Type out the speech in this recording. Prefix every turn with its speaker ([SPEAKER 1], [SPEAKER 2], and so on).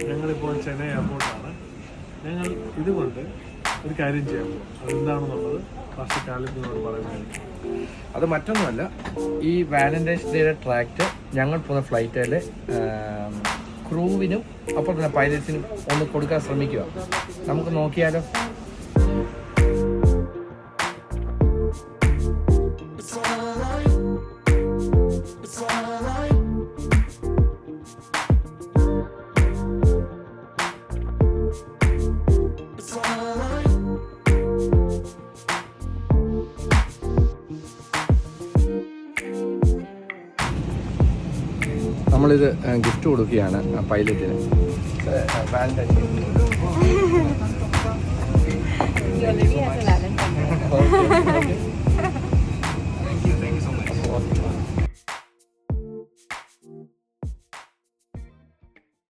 [SPEAKER 1] ഞങ്ങളിപ്പോൾ ചെന്നൈ എയർപോർട്ടാണ്. ഞങ്ങൾ ഇതുകൊണ്ട് ഒരു കാര്യം ചെയ്യാൻ പോകും. അതെന്താണെന്നുള്ളത് ഫസ്റ്റ് കാലിനോട് പറയുന്നത്.
[SPEAKER 2] അത് മറ്റൊന്നുമല്ല, ഈ വാലന്റൈൻസ് ഡേയുടെ ട്രാക്റ്റ് ഞങ്ങൾ പോകുന്ന ഫ്ലൈറ്റിൽ ക്രൂവിനും അപ്പോൾ തന്നെ പൈലറ്റ്സിനും ഒന്ന് കൊടുക്കാൻ ശ്രമിക്കുക. നമുക്ക് നോക്കിയാലോ? നമ്മളിത് ഗിഫ്റ്റ് കൊടുക്കുകയാണ് പൈലറ്റിന്. വാലന്റൈൻസ്